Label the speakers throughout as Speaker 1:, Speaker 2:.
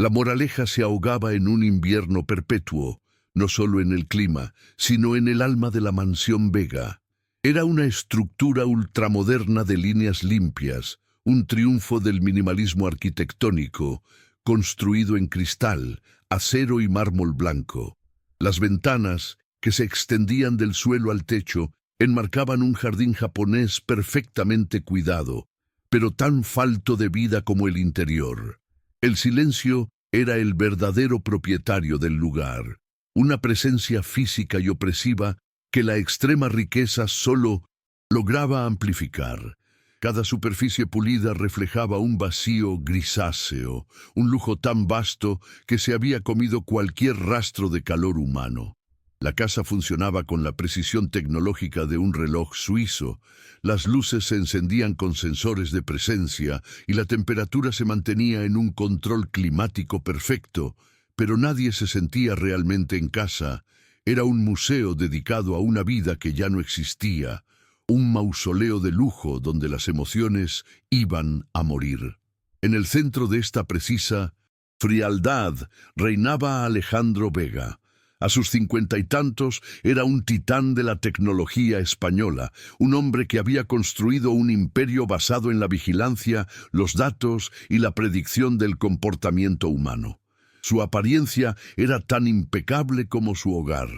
Speaker 1: La moraleja se ahogaba en un invierno perpetuo, no solo en el clima, sino en el alma de la mansión Vega. Era una estructura ultramoderna de líneas limpias, un triunfo del minimalismo arquitectónico, construido en cristal, acero y mármol blanco. Las ventanas, que se extendían del suelo al techo, enmarcaban un jardín japonés perfectamente cuidado, pero tan falto de vida como el interior. El silencio era el verdadero propietario del lugar, una presencia física y opresiva que la extrema riqueza solo lograba amplificar. Cada superficie pulida reflejaba un vacío grisáceo, un lujo tan vasto que se había comido cualquier rastro de calor humano. La casa funcionaba con la precisión tecnológica de un reloj suizo. Las luces se encendían con sensores de presencia y la temperatura se mantenía en un control climático perfecto, pero nadie se sentía realmente en casa. Era un museo dedicado a una vida que ya no existía, un mausoleo de lujo donde las emociones iban a morir. En el centro de esta precisa frialdad reinaba Alejandro Vega. A sus 50 y tantos era un titán de la tecnología española, un hombre que había construido un imperio basado en la vigilancia, los datos y la predicción del comportamiento humano. Su apariencia era tan impecable como su hogar.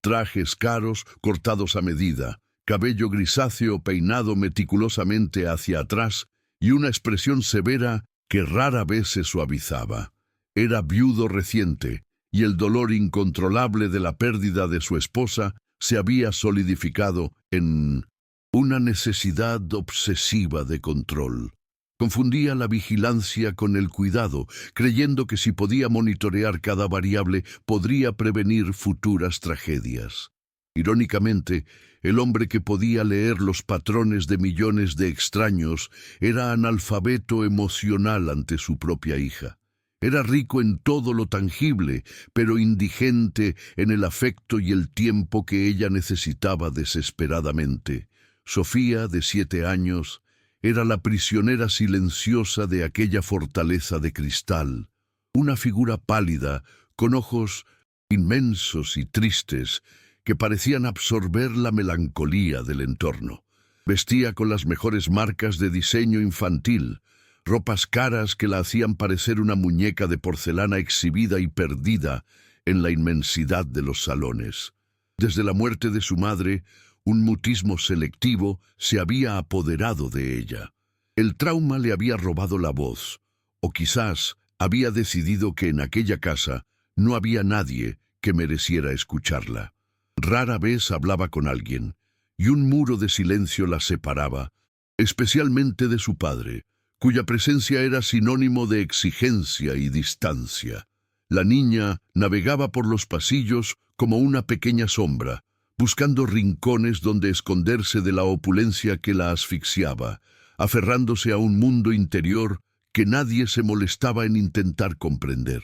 Speaker 1: Trajes caros, cortados a medida, cabello grisáceo peinado meticulosamente hacia atrás y una expresión severa que rara vez se suavizaba. Era viudo reciente, y el dolor incontrolable de la pérdida de su esposa se había solidificado en una necesidad obsesiva de control. Confundía la vigilancia con el cuidado, creyendo que si podía monitorear cada variable, podría prevenir futuras tragedias. Irónicamente, el hombre que podía leer los patrones de millones de extraños era analfabeto emocional ante su propia hija. Era rico en todo lo tangible, pero indigente en el afecto y el tiempo que ella necesitaba desesperadamente. Sofía, de 7 años, era la prisionera silenciosa de aquella fortaleza de cristal, una figura pálida, con ojos inmensos y tristes, que parecían absorber la melancolía del entorno. Vestía con las mejores marcas de diseño infantil, ropas caras que la hacían parecer una muñeca de porcelana exhibida y perdida en la inmensidad de los salones. Desde la muerte de su madre, un mutismo selectivo se había apoderado de ella. El trauma le había robado la voz, o quizás había decidido que en aquella casa no había nadie que mereciera escucharla. Rara vez hablaba con alguien, y un muro de silencio la separaba, especialmente de su padre, cuya presencia era sinónimo de exigencia y distancia. La niña navegaba por los pasillos como una pequeña sombra, buscando rincones donde esconderse de la opulencia que la asfixiaba, aferrándose a un mundo interior que nadie se molestaba en intentar comprender.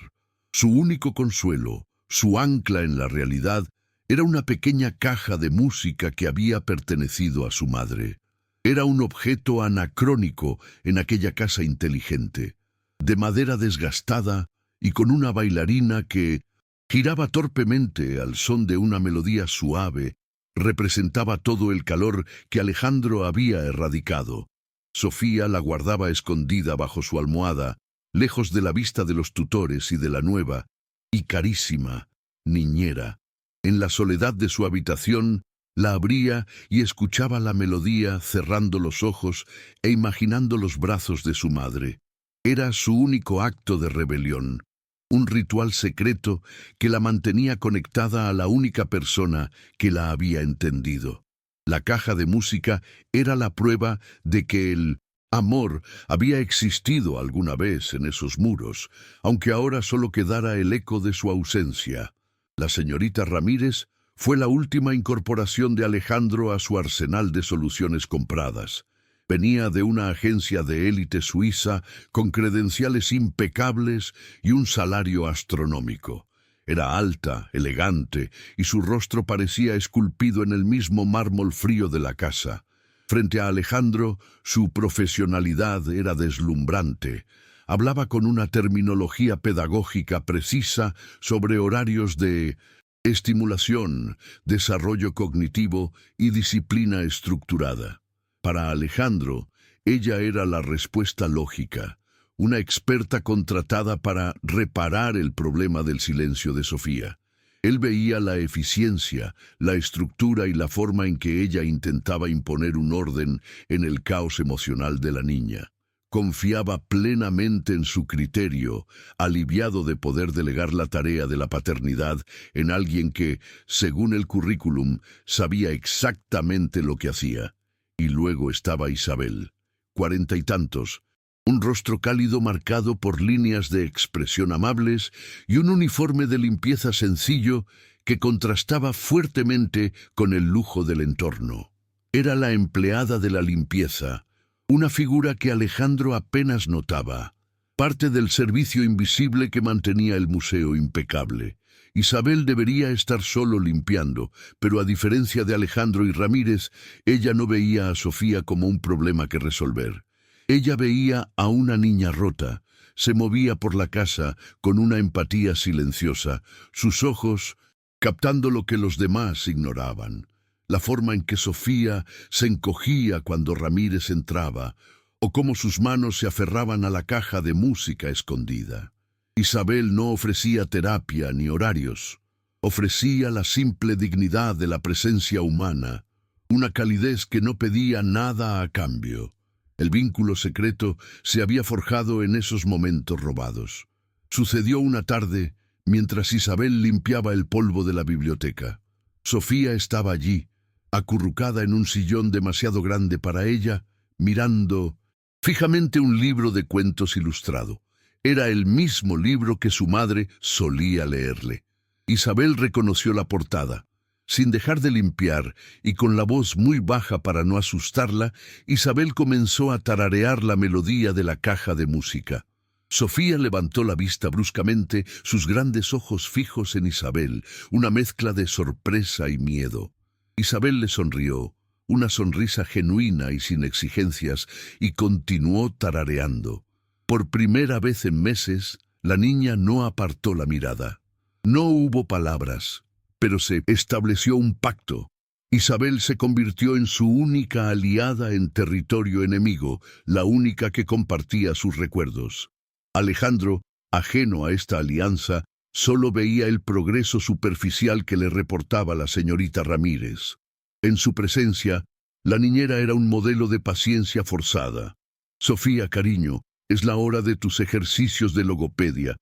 Speaker 1: Su único consuelo, su ancla en la realidad, era una pequeña caja de música que había pertenecido a su madre. Era un objeto anacrónico en aquella casa inteligente, de madera desgastada y con una bailarina que giraba torpemente al son de una melodía suave. Representaba todo el calor que Alejandro había erradicado. Sofía la guardaba escondida bajo su almohada, lejos de la vista de los tutores y de la nueva y carísima niñera. En la soledad de su habitación, la abría y escuchaba la melodía cerrando los ojos e imaginando los brazos de su madre. Era su único acto de rebelión, un ritual secreto que la mantenía conectada a la única persona que la había entendido. La caja de música era la prueba de que el amor había existido alguna vez en esos muros, aunque ahora solo quedara el eco de su ausencia. La señorita Ramírez fue la última incorporación de Alejandro a su arsenal de soluciones compradas. Venía de una agencia de élite suiza con credenciales impecables y un salario astronómico. Era alta, elegante, y su rostro parecía esculpido en el mismo mármol frío de la casa. Frente a Alejandro, su profesionalidad era deslumbrante. Hablaba con una terminología pedagógica precisa sobre horarios de estimulación, desarrollo cognitivo y disciplina estructurada. Para Alejandro, ella era la respuesta lógica, una experta contratada para reparar el problema del silencio de Sofía. Él veía la eficiencia, la estructura y la forma en que ella intentaba imponer un orden en el caos emocional de la niña. Confiaba plenamente en su criterio, aliviado de poder delegar la tarea de la paternidad en alguien que, según el currículum, sabía exactamente lo que hacía. Y luego estaba Isabel, 40 y tantos, un rostro cálido marcado por líneas de expresión amables y un uniforme de limpieza sencillo que contrastaba fuertemente con el lujo del entorno. Era la empleada de la limpieza, una figura que Alejandro apenas notaba, parte del servicio invisible que mantenía el museo impecable. Isabel debería estar solo limpiando, pero a diferencia de Alejandro y Ramírez, ella no veía a Sofía como un problema que resolver. Ella veía a una niña rota, se movía por la casa con una empatía silenciosa, sus ojos captando lo que los demás ignoraban. La forma en que Sofía se encogía cuando Ramírez entraba, o cómo sus manos se aferraban a la caja de música escondida. Isabel no ofrecía terapia ni horarios, ofrecía la simple dignidad de la presencia humana, una calidez que no pedía nada a cambio. El vínculo secreto se había forjado en esos momentos robados. Sucedió una tarde, mientras Isabel limpiaba el polvo de la biblioteca. Sofía estaba allí, acurrucada en un sillón demasiado grande para ella, mirando fijamente un libro de cuentos ilustrado. Era el mismo libro que su madre solía leerle. Isabel reconoció la portada. Sin dejar de limpiar y con la voz muy baja para no asustarla, Isabel comenzó a tararear la melodía de la caja de música. Sofía levantó la vista bruscamente, sus grandes ojos fijos en Isabel, una mezcla de sorpresa y miedo. Isabel le sonrió, una sonrisa genuina y sin exigencias, y continuó tarareando. Por primera vez en meses, la niña no apartó la mirada. No hubo palabras, pero se estableció un pacto. Isabel se convirtió en su única aliada en territorio enemigo, la única que compartía sus recuerdos. Alejandro, ajeno a esta alianza, solo veía el progreso superficial que le reportaba la señorita Ramírez. En su presencia, la niñera era un modelo de paciencia forzada. Sofía, cariño, es la hora de tus ejercicios de logopedia.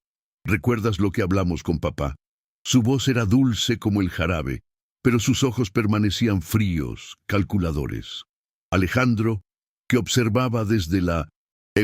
Speaker 1: ¿Recuerdas lo que hablamos con papá? Su voz era dulce como el jarabe, pero sus ojos permanecían fríos, calculadores. Alejandro, que observaba desde la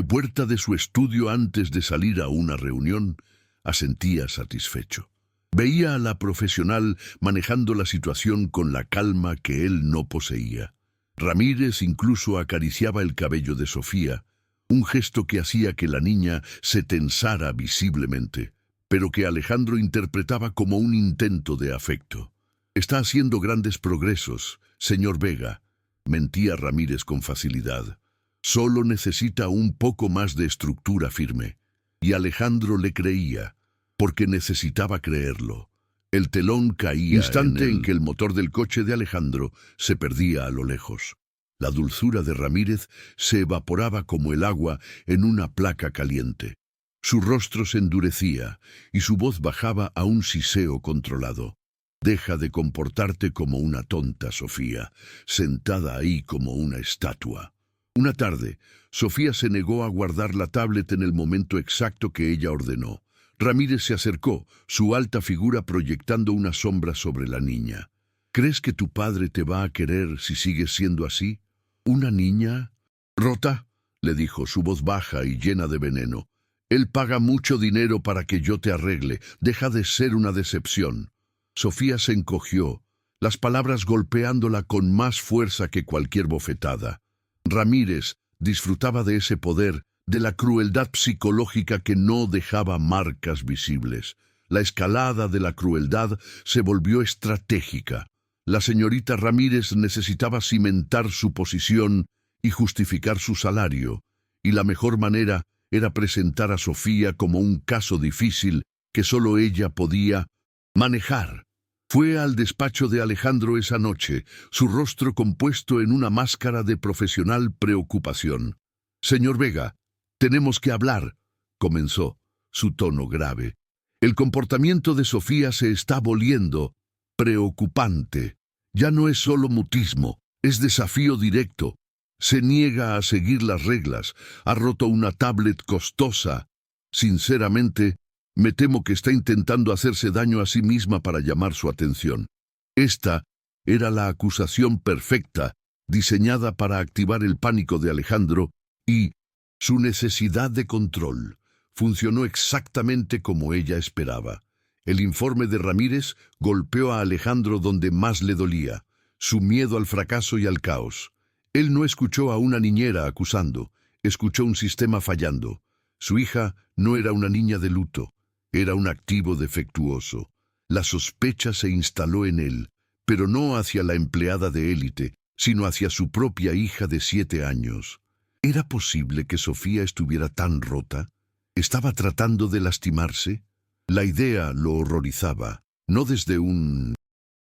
Speaker 1: puerta de su estudio antes de salir a una reunión, asentía satisfecho. Veía a la profesional manejando la situación con la calma que él no poseía. Ramírez incluso acariciaba el cabello de Sofía, un gesto que hacía que la niña se tensara visiblemente, pero que Alejandro interpretaba como un intento de afecto. «Está haciendo grandes progresos, señor Vega», mentía Ramírez con facilidad. «Solo necesita un poco más de estructura firme». Y Alejandro le creía, porque necesitaba creerlo. El telón caía instante en que el motor del coche de Alejandro se perdía a lo lejos. La dulzura de Ramírez se evaporaba como el agua en una placa caliente. Su rostro se endurecía y su voz bajaba a un siseo controlado. «Deja de comportarte como una tonta, Sofía, sentada ahí como una estatua». Una tarde, Sofía se negó a guardar la tablet en el momento exacto que ella ordenó. Ramírez se acercó, su alta figura proyectando una sombra sobre la niña. «¿Crees que tu padre te va a querer si sigues siendo así? ¿Una niña rota?», le dijo, su voz baja y llena de veneno. «Él paga mucho dinero para que yo te arregle. Deja de ser una decepción». Sofía se encogió, las palabras golpeándola con más fuerza que cualquier bofetada. Ramírez disfrutaba de ese poder, de la crueldad psicológica que no dejaba marcas visibles. La escalada de la crueldad se volvió estratégica. La señorita Ramírez necesitaba cimentar su posición y justificar su salario, y la mejor manera era presentar a Sofía como un caso difícil que solo ella podía manejar. Fue al despacho de Alejandro esa noche, su rostro compuesto en una máscara de profesional preocupación. «Señor Vega, tenemos que hablar», comenzó, su tono grave. «El comportamiento de Sofía se está volviendo preocupante. Ya no es solo mutismo, es desafío directo. Se niega a seguir las reglas, ha roto una tablet costosa. Sinceramente, me temo que está intentando hacerse daño a sí misma para llamar su atención». Esta era la acusación perfecta, diseñada para activar el pánico de Alejandro, y su necesidad de control funcionó exactamente como ella esperaba. El informe de Ramírez golpeó a Alejandro donde más le dolía, su miedo al fracaso y al caos. Él no escuchó a una niñera acusando, escuchó un sistema fallando. Su hija no era una niña de luto, era un activo defectuoso. La sospecha se instaló en él, pero no hacia la empleada de élite, sino hacia su propia hija de 7 años. ¿Era posible que Sofía estuviera tan rota? ¿Estaba tratando de lastimarse? La idea lo horrorizaba, no desde un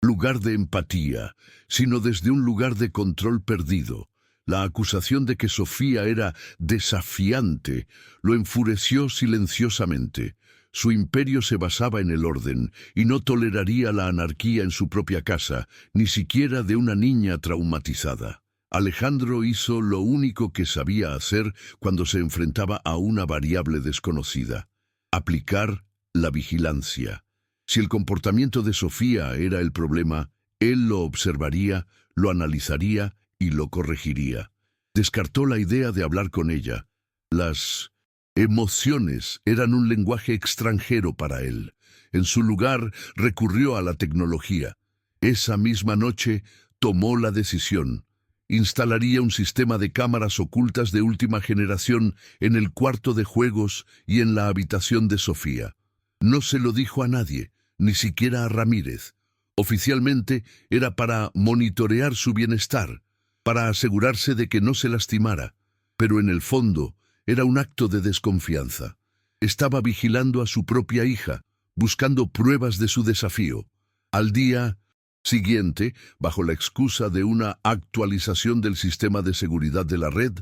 Speaker 1: lugar de empatía, sino desde un lugar de control perdido. La acusación de que Sofía era desafiante lo enfureció silenciosamente. Su imperio se basaba en el orden y no toleraría la anarquía en su propia casa, ni siquiera de una niña traumatizada. Alejandro hizo lo único que sabía hacer cuando se enfrentaba a una variable desconocida: aplicar la vigilancia. Si el comportamiento de Sofía era el problema, él lo observaría, lo analizaría y lo corregiría. Descartó la idea de hablar con ella. Las emociones eran un lenguaje extranjero para él. En su lugar, recurrió a la tecnología. Esa misma noche, tomó la decisión. Instalaría un sistema de cámaras ocultas de última generación en el cuarto de juegos y en la habitación de Sofía. No se lo dijo a nadie, ni siquiera a Ramírez. Oficialmente era para monitorear su bienestar, para asegurarse de que no se lastimara, pero en el fondo era un acto de desconfianza. Estaba vigilando a su propia hija, buscando pruebas de su desafío. Al día siguiente, bajo la excusa de una actualización del sistema de seguridad de la red,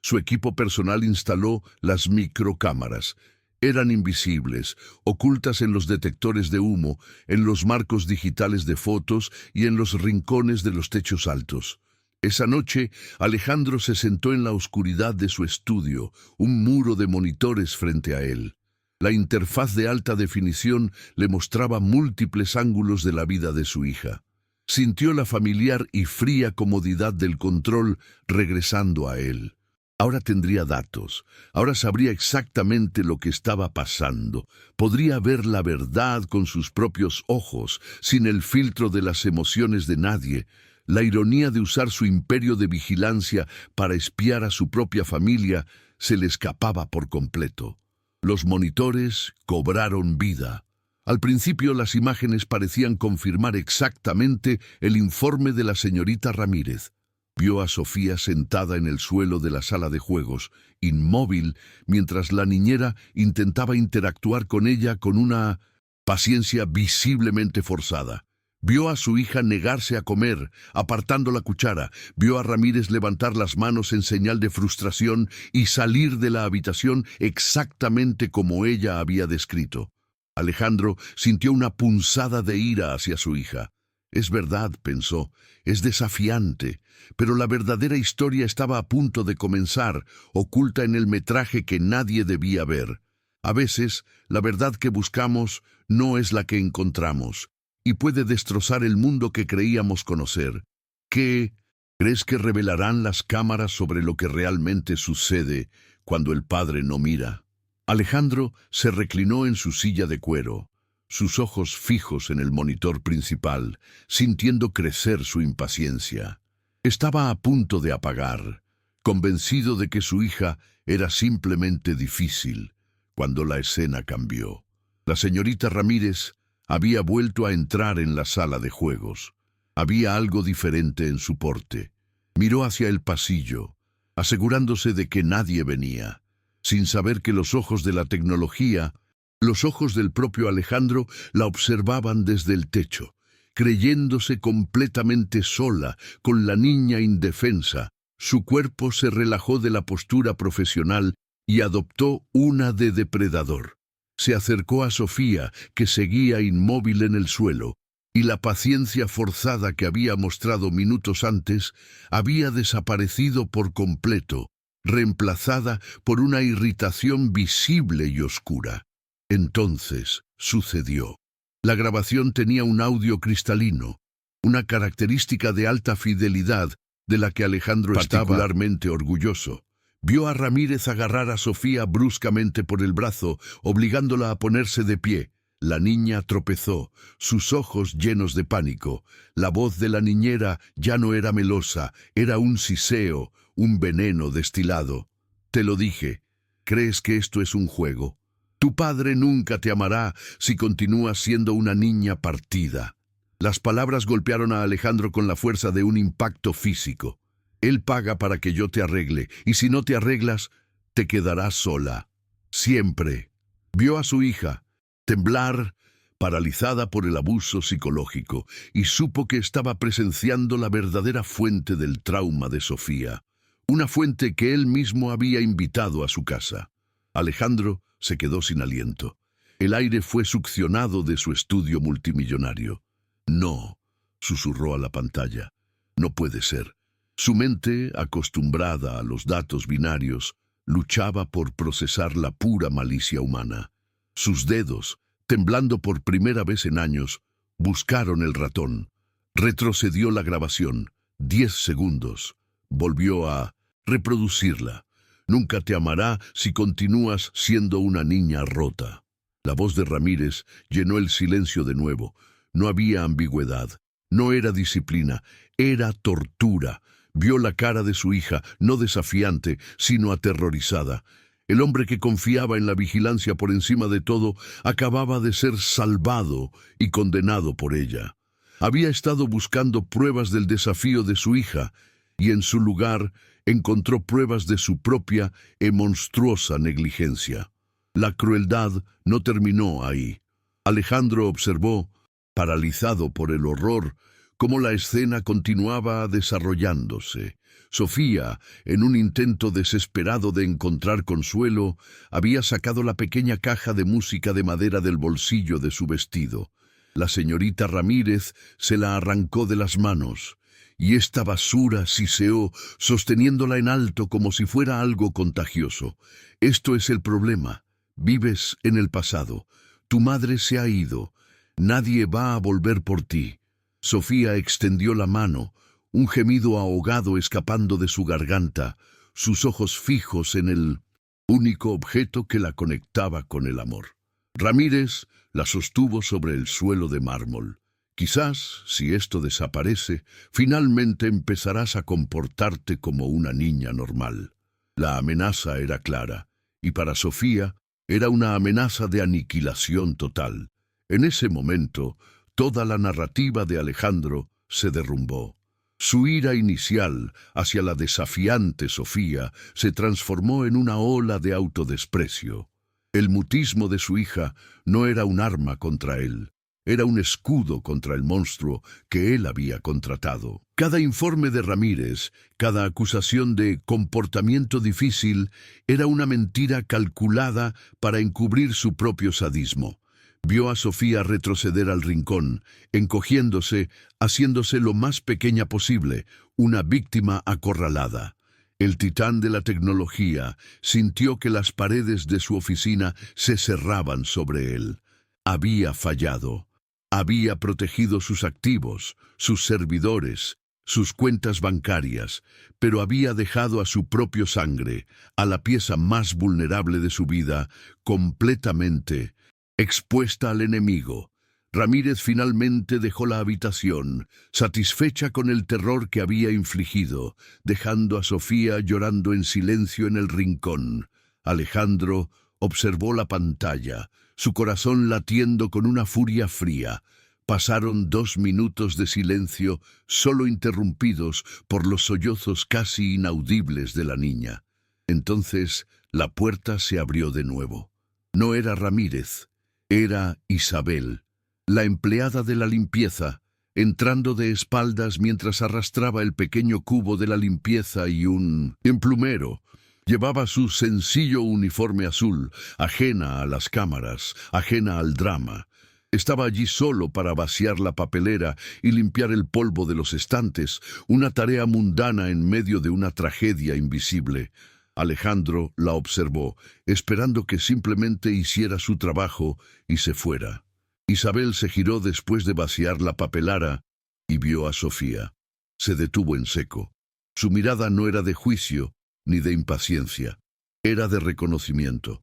Speaker 1: su equipo personal instaló las microcámaras. Eran invisibles, ocultas en los detectores de humo, en los marcos digitales de fotos y en los rincones de los techos altos. Esa noche, Alejandro se sentó en la oscuridad de su estudio, un muro de monitores frente a él. La interfaz de alta definición le mostraba múltiples ángulos de la vida de su hija. Sintió la familiar y fría comodidad del control regresando a él. Ahora tendría datos, ahora sabría exactamente lo que estaba pasando. Podría ver la verdad con sus propios ojos, sin el filtro de las emociones de nadie. La ironía de usar su imperio de vigilancia para espiar a su propia familia se le escapaba por completo. Los monitores cobraron vida. Al principio las imágenes parecían confirmar exactamente el informe de la señorita Ramírez. Vio a Sofía sentada en el suelo de la sala de juegos, inmóvil, mientras la niñera intentaba interactuar con ella con una paciencia visiblemente forzada. Vio a su hija negarse a comer, apartando la cuchara. Vio a Ramírez levantar las manos en señal de frustración y salir de la habitación exactamente como ella había descrito. Alejandro sintió una punzada de ira hacia su hija. Es verdad, pensó, es desafiante, pero la verdadera historia estaba a punto de comenzar, oculta en el metraje que nadie debía ver. A veces, la verdad que buscamos no es la que encontramos, y puede destrozar el mundo que creíamos conocer. ¿Qué crees que revelarán las cámaras sobre lo que realmente sucede cuando el padre no mira? Alejandro se reclinó en su silla de cuero, sus ojos fijos en el monitor principal, sintiendo crecer su impaciencia. Estaba a punto de apagar, convencido de que su hija era simplemente difícil, cuando la escena cambió. La señorita Ramírez había vuelto a entrar en la sala de juegos. Había algo diferente en su porte. Miró hacia el pasillo, asegurándose de que nadie venía. sin saber que los ojos de la tecnología, los ojos del propio Alejandro, la observaban desde el techo, creyéndose completamente sola, con la niña indefensa. Su cuerpo se relajó de la postura profesional y adoptó una de depredador. Se acercó a Sofía, que seguía inmóvil en el suelo, y la paciencia forzada que había mostrado minutos antes había desaparecido por completo, reemplazada por una irritación visible y oscura. Entonces sucedió. La grabación tenía un audio cristalino, una característica de alta fidelidad de la que Alejandro estaba particularmente orgulloso. Vio a Ramírez agarrar a Sofía bruscamente por el brazo, obligándola a ponerse de pie. La niña tropezó, sus ojos llenos de pánico. La voz de la niñera ya no era melosa, era un siseo, un veneno destilado. Te lo dije, ¿crees que esto es un juego? Tu padre nunca te amará si continúas siendo una niña partida. Las palabras golpearon a Alejandro con la fuerza de un impacto físico. Él paga para que yo te arregle, y si no te arreglas, te quedarás sola. Siempre. Vio a su hija temblar, paralizada por el abuso psicológico, y supo que estaba presenciando la verdadera fuente del trauma de Sofía, una fuente que él mismo había invitado a su casa. Alejandro se quedó sin aliento. El aire fue succionado de su estudio multimillonario. No, susurró a la pantalla. No puede ser. Su mente, acostumbrada a los datos binarios, luchaba por procesar la pura malicia humana. Sus dedos, temblando por primera vez en años, buscaron el ratón. Retrocedió la grabación, 10 segundos. Volvió a reproducirla. Nunca te amará si continúas siendo una niña rota. La voz de Ramírez llenó el silencio de nuevo. No había ambigüedad, no era disciplina, era tortura. Vio la cara de su hija, no desafiante, sino aterrorizada. El hombre que confiaba en la vigilancia por encima de todo acababa de ser salvado y condenado por ella. Había estado buscando pruebas del desafío de su hija y en su lugar encontró pruebas de su propia y monstruosa negligencia. La crueldad no terminó ahí. Alejandro observó, paralizado por el horror, cómo la escena continuaba desarrollándose. Sofía, en un intento desesperado de encontrar consuelo, había sacado la pequeña caja de música de madera del bolsillo de su vestido. La señorita Ramírez se la arrancó de las manos, y esta basura siseó, sosteniéndola en alto como si fuera algo contagioso. Esto es el problema. Vives en el pasado. Tu madre se ha ido. Nadie va a volver por ti. Sofía extendió la mano, un gemido ahogado escapando de su garganta, sus ojos fijos en el único objeto que la conectaba con el amor. Ramírez la sostuvo sobre el suelo de mármol. Quizás, si esto desaparece, finalmente empezarás a comportarte como una niña normal. La amenaza era clara, y para Sofía era una amenaza de aniquilación total. En ese momento, toda la narrativa de Alejandro se derrumbó. Su ira inicial hacia la desafiante Sofía se transformó en una ola de autodesprecio. El mutismo de su hija no era un arma contra él, era un escudo contra el monstruo que él había contratado. Cada informe de Ramírez, cada acusación de comportamiento difícil, era una mentira calculada para encubrir su propio sadismo. Vio a Sofía retroceder al rincón, encogiéndose, haciéndose lo más pequeña posible, una víctima acorralada. El titán de la tecnología sintió que las paredes de su oficina se cerraban sobre él. Había fallado. Había protegido sus activos, sus servidores, sus cuentas bancarias, pero había dejado a su propio sangre, a la pieza más vulnerable de su vida, completamente expuesta al enemigo. Ramírez finalmente dejó la habitación, satisfecha con el terror que había infligido, dejando a Sofía llorando en silencio en el rincón. Alejandro observó la pantalla, su corazón latiendo con una furia fría. Pasaron 2 minutos de silencio, solo interrumpidos por los sollozos casi inaudibles de la niña. Entonces, La puerta se abrió de nuevo. No era Ramírez, era Isabel, la empleada de la limpieza, entrando de espaldas mientras arrastraba el pequeño cubo de la limpieza y un emplumero. Llevaba su sencillo uniforme azul, ajena a las cámaras, ajena al drama. Estaba allí solo para vaciar la papelera y limpiar el polvo de los estantes, una tarea mundana en medio de una tragedia invisible. Alejandro la observó, esperando que simplemente hiciera su trabajo y se fuera. Isabel se giró después de vaciar la papelara y vio a Sofía. Se detuvo en seco. Su mirada no era de juicio ni de impaciencia, era de reconocimiento.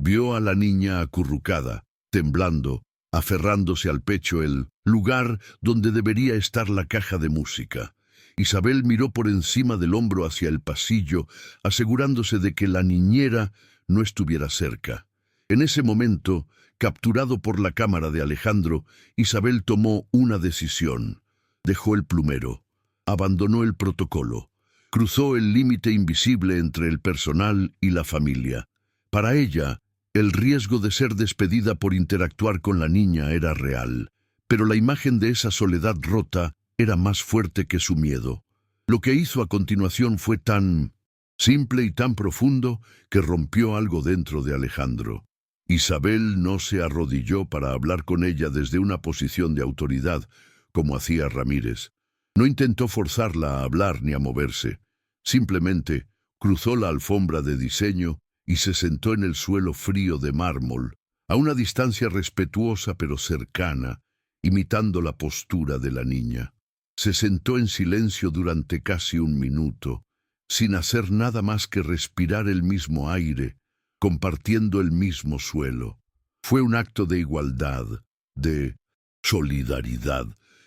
Speaker 1: Vio a la niña acurrucada, temblando, aferrándose al pecho, el lugar donde debería estar la caja de música. Isabel miró por encima del hombro hacia el pasillo, asegurándose de que la niñera no estuviera cerca. En ese momento, capturado por la cámara de Alejandro, Isabel tomó una decisión. Dejó el plumero, abandonó el protocolo, cruzó el límite invisible entre el personal y la familia. Para ella, el riesgo de ser despedida por interactuar con la niña era real, pero la imagen de esa soledad rota era más fuerte que su miedo. Lo que hizo a continuación fue tan simple y tan profundo que rompió algo dentro de Alejandro. Isabel no se arrodilló para hablar con ella desde una posición de autoridad, como hacía Ramírez. No intentó forzarla a hablar ni a moverse. Simplemente cruzó la alfombra de diseño y se sentó en el suelo frío de mármol, a una distancia respetuosa pero cercana, imitando la postura de la niña. Se sentó en silencio durante casi un minuto, sin hacer nada más que respirar el mismo aire, compartiendo el mismo suelo. Fue un acto de igualdad, de solidaridad.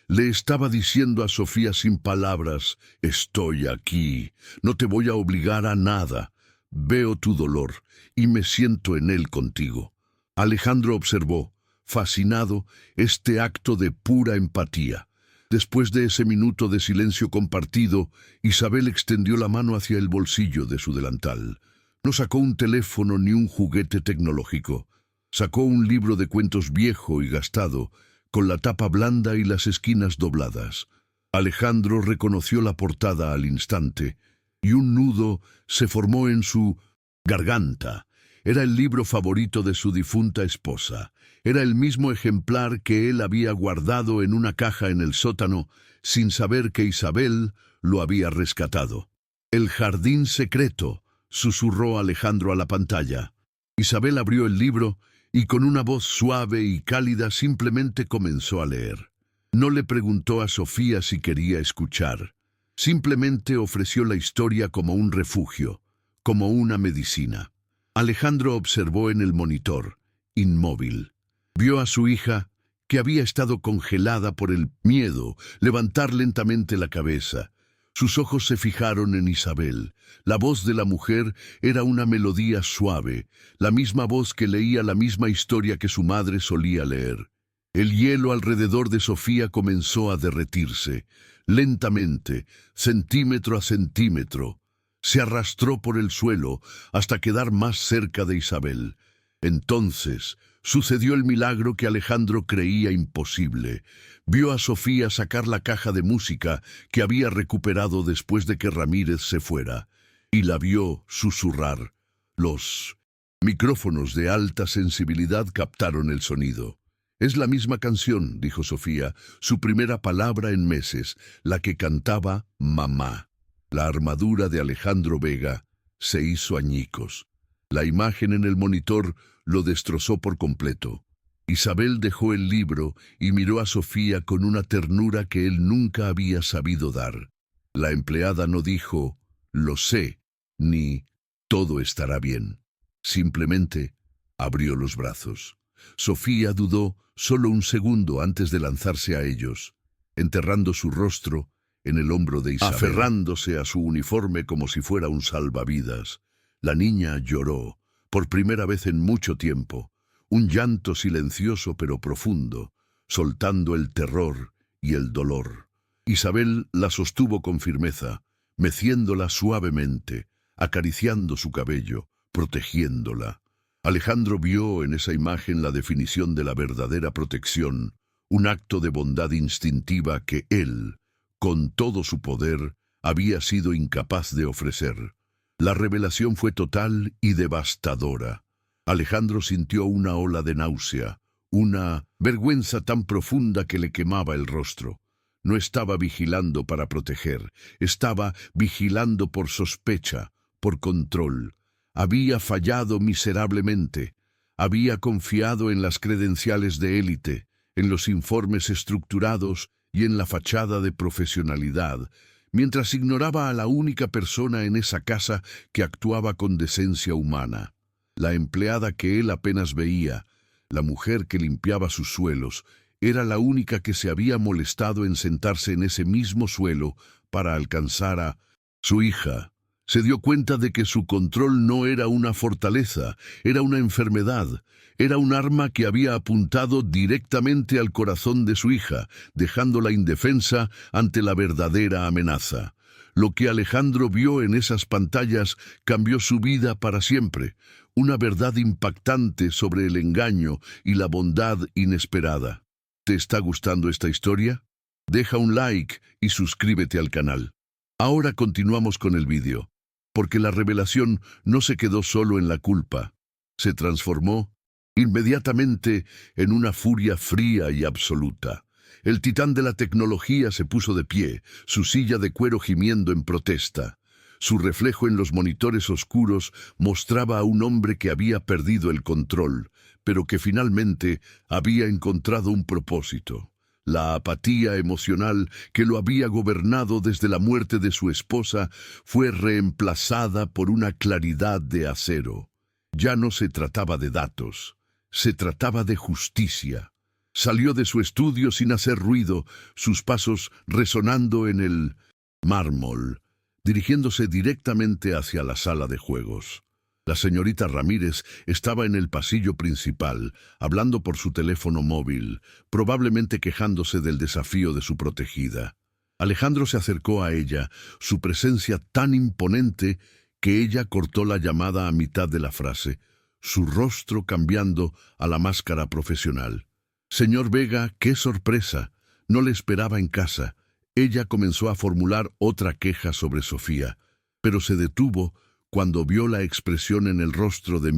Speaker 1: Le estaba diciendo a Sofía sin palabras: estoy aquí, no te voy a obligar a nada. Veo tu dolor y me siento en él contigo. Alejandro observó, fascinado, este acto de pura empatía. Después de ese minuto de silencio compartido, Isabel extendió la mano hacia el bolsillo de su delantal. No sacó un teléfono ni un juguete tecnológico. Sacó un libro de cuentos viejo y gastado, con la tapa blanda y las esquinas dobladas. Alejandro reconoció la portada al instante, y un nudo se formó en su garganta. Era el libro favorito de su difunta esposa. Era el mismo ejemplar que él había guardado en una caja en el sótano, sin saber que Isabel lo había rescatado. «El jardín secreto», susurró Alejandro a la pantalla. Isabel abrió el libro y con una voz suave y cálida simplemente comenzó a leer. No le preguntó a Sofía si quería escuchar. Simplemente ofreció la historia como un refugio, como una medicina. Alejandro observó en el monitor, inmóvil. Vio a su hija, que había estado congelada por el miedo, levantar lentamente la cabeza. Sus ojos se fijaron en Isabel. La voz de la mujer era una melodía suave, la misma voz que leía la misma historia que su madre solía leer. El hielo alrededor de Sofía comenzó a derretirse, lentamente, centímetro a centímetro. Se arrastró por el suelo hasta quedar más cerca de Isabel. Entonces sucedió el milagro que Alejandro creía imposible. Vio a Sofía sacar la caja de música que había recuperado después de que Ramírez se fuera, y la vio susurrar. Los micrófonos de alta sensibilidad captaron el sonido. «Es la misma canción», dijo Sofía, su primera palabra en meses, la que cantaba mamá. La armadura de Alejandro Vega se hizo añicos. La imagen en el monitor lo destrozó por completo. Isabel dejó el libro y miró a Sofía con una ternura que él nunca había sabido dar. La empleada no dijo, «lo sé», ni «todo estará bien». Simplemente abrió los brazos. Sofía dudó solo un segundo antes de lanzarse a ellos, enterrando su rostro en el hombro de Isabel, aferrándose a su uniforme como si fuera un salvavidas. La niña lloró, por primera vez en mucho tiempo, un llanto silencioso pero profundo, soltando el terror y el dolor. Isabel la sostuvo con firmeza, meciéndola suavemente, acariciando su cabello, protegiéndola. Alejandro vio en esa imagen la definición de la verdadera protección, un acto de bondad instintiva que él, con todo su poder, había sido incapaz de ofrecer. La revelación fue total y devastadora. Alejandro sintió una ola de náusea, una vergüenza tan profunda que le quemaba el rostro. No estaba vigilando para proteger, estaba vigilando por sospecha, por control. Había fallado miserablemente. Había confiado en las credenciales de élite, en los informes estructurados y en la fachada de profesionalidad, mientras ignoraba a la única persona en esa casa que actuaba con decencia humana. La empleada que él apenas veía, la mujer que limpiaba sus suelos, era la única que se había molestado en sentarse en ese mismo suelo para alcanzar a su hija. Se dio cuenta de que su control no era una fortaleza, era una enfermedad, era un arma que había apuntado directamente al corazón de su hija, dejándola indefensa ante la verdadera amenaza. Lo que Alejandro vio en esas pantallas cambió su vida para siempre, una verdad impactante sobre el engaño y la bondad inesperada. ¿Te está gustando esta historia? Deja un like y suscríbete al canal. Ahora continuamos con el vídeo, porque la revelación no se quedó solo en la culpa, se transformó inmediatamente en una furia fría y absoluta. El titán de la tecnología se puso de pie, su silla de cuero gimiendo en protesta. Su reflejo en los monitores oscuros mostraba a un hombre que había perdido el control, pero que finalmente había encontrado un propósito. La apatía emocional que lo había gobernado desde la muerte de su esposa fue reemplazada por una claridad de acero. Ya no se trataba de datos, se trataba de justicia. Salió de su estudio sin hacer ruido, sus pasos resonando en el mármol, dirigiéndose directamente hacia la sala de juegos. La señorita Ramírez estaba en el pasillo principal, hablando por su teléfono móvil, probablemente quejándose del desafío de su protegida. Alejandro se acercó a ella, su presencia tan imponente que ella cortó la llamada a mitad de la frase, su rostro cambiando a la máscara profesional. «Señor Vega, qué sorpresa. No le esperaba en casa». Ella comenzó a formular otra queja sobre Sofía, pero se detuvo cuando vio la expresión en el rostro de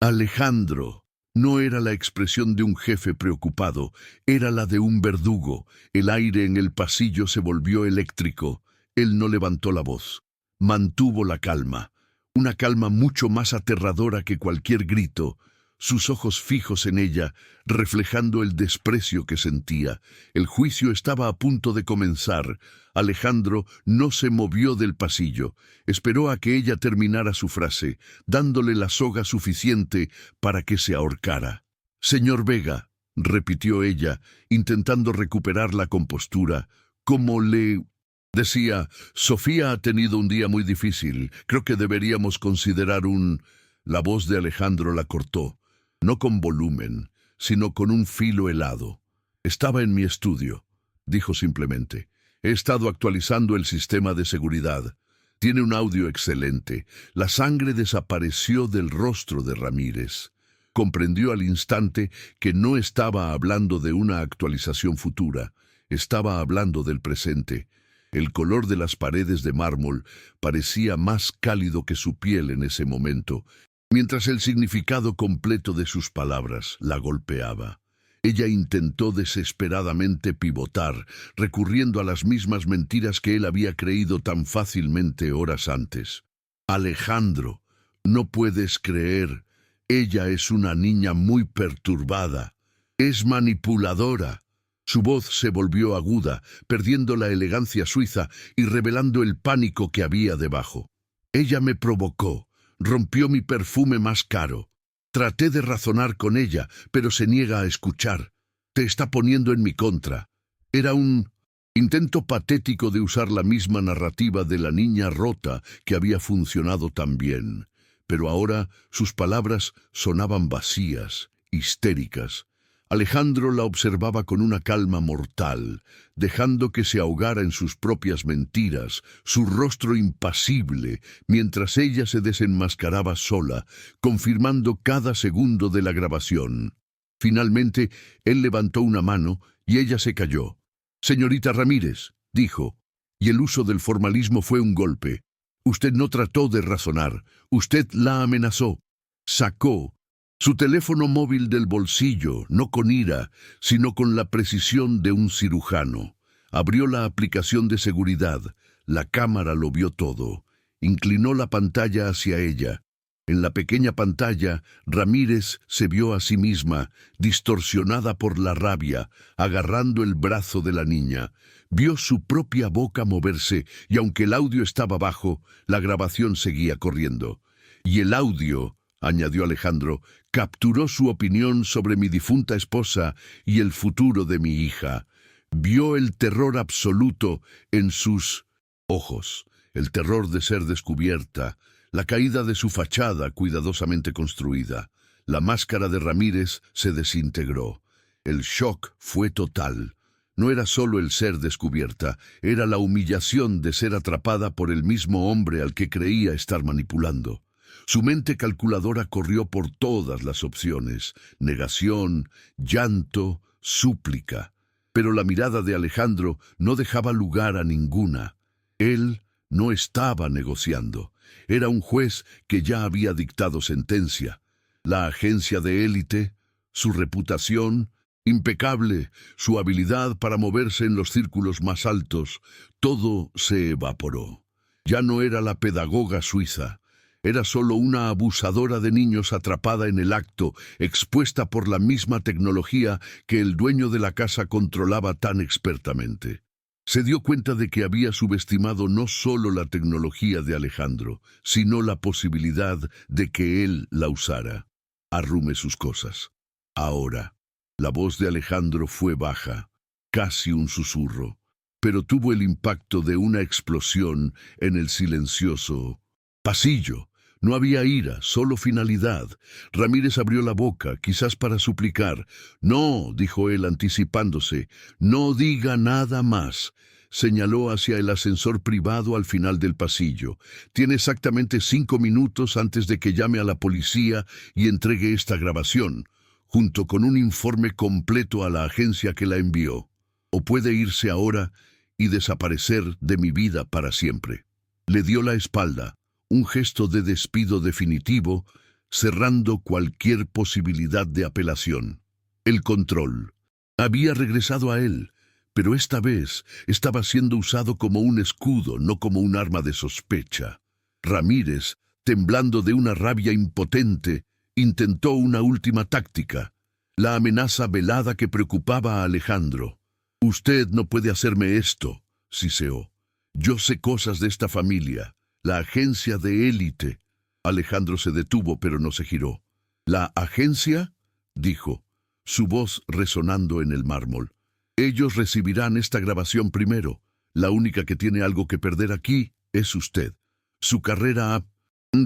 Speaker 1: Alejandro. No era la expresión de un jefe preocupado, era la de un verdugo. El aire en el pasillo se volvió eléctrico. Él no levantó la voz. Mantuvo la calma, una calma mucho más aterradora que cualquier grito. Sus ojos fijos en ella, reflejando el desprecio que sentía. El juicio estaba a punto de comenzar. Alejandro no se movió del pasillo. Esperó a que ella terminara su frase, dándole la soga suficiente para que se ahorcara. «Señor Vega», repitió ella, intentando recuperar la compostura, «como le decía, Sofía ha tenido un día muy difícil. Creo que deberíamos considerar un...». La voz de Alejandro la cortó. No con volumen, sino con un filo helado. «Estaba en mi estudio», dijo simplemente. «He estado actualizando el sistema de seguridad. Tiene un audio excelente». La sangre desapareció del rostro de Ramírez. Comprendió al instante que no estaba hablando de una actualización futura, estaba hablando del presente. El color de las paredes de mármol parecía más cálido que su piel en ese momento, mientras el significado completo de sus palabras la golpeaba. Ella intentó desesperadamente pivotar, recurriendo a las mismas mentiras que él había creído tan fácilmente horas antes. «Alejandro, no puedes creer. Ella es una niña muy perturbada. Es manipuladora». Su voz se volvió aguda, perdiendo la elegancia suiza y revelando el pánico que había debajo. «Ella me provocó. Rompió mi perfume más caro. Traté de razonar con ella, pero se niega a escuchar. Te está poniendo en mi contra». Era un intento patético de usar la misma narrativa de la niña rota que había funcionado tan bien. Pero ahora sus palabras sonaban vacías, histéricas. Alejandro la observaba con una calma mortal, dejando que se ahogara en sus propias mentiras, su rostro impasible, mientras ella se desenmascaraba sola, confirmando cada segundo de la grabación. Finalmente, él levantó una mano y ella se cayó. «Señorita Ramírez», dijo, y el uso del formalismo fue un golpe. «Usted no trató de razonar, usted la amenazó. Sacó su teléfono móvil del bolsillo, no con ira, sino con la precisión de un cirujano. Abrió la aplicación de seguridad. La cámara lo vio todo. Inclinó la pantalla hacia ella. En la pequeña pantalla, Ramírez se vio a sí misma, distorsionada por la rabia, agarrando el brazo de la niña. Vio su propia boca moverse, y aunque el audio estaba bajo, la grabación seguía corriendo. Y el audio, añadió Alejandro, capturó su opinión sobre mi difunta esposa y el futuro de mi hija. Vio el terror absoluto en sus ojos, el terror de ser descubierta, la caída de su fachada cuidadosamente construida. La máscara de Ramírez se desintegró. El shock fue total. No era solo el ser descubierta, era la humillación de ser atrapada por el mismo hombre al que creía estar manipulando. Su mente calculadora corrió por todas las opciones: negación, llanto, súplica. Pero la mirada de Alejandro no dejaba lugar a ninguna. Él no estaba negociando. Era un juez que ya había dictado sentencia. La agencia de élite, su reputación impecable, su habilidad para moverse en los círculos más altos, todo se evaporó. Ya no era la pedagoga suiza. Era solo una abusadora de niños atrapada en el acto, expuesta por la misma tecnología que el dueño de la casa controlaba tan expertamente. Se dio cuenta de que había subestimado no solo la tecnología de Alejandro, sino la posibilidad de que él la usara. Arrume sus cosas. Ahora, la voz de Alejandro fue baja, casi un susurro, pero tuvo el impacto de una explosión en el silencioso pasillo. No había ira, solo finalidad. Ramírez abrió la boca, quizás para suplicar. «No», dijo él anticipándose, «no diga nada más». Señaló hacia el ascensor privado al final del pasillo. «Tiene exactamente 5 minutos antes de que llame a la policía y entregue esta grabación, junto con un informe completo a la agencia que la envió. O puede irse ahora y desaparecer de mi vida para siempre». Le dio la espalda. Un gesto de despido definitivo, cerrando cualquier posibilidad de apelación. El control había regresado a él, pero esta vez estaba siendo usado como un escudo, no como un arma de sospecha. Ramírez, temblando de una rabia impotente, intentó una última táctica, la amenaza velada que preocupaba a Alejandro. «Usted no puede hacerme esto», siseó. «Yo sé cosas de esta familia. La agencia de élite». Alejandro se detuvo, pero no se giró. «¿La agencia?», dijo, su voz resonando en el mármol. «Ellos recibirán esta grabación primero. La única que tiene algo que perder aquí es usted. Su carrera ha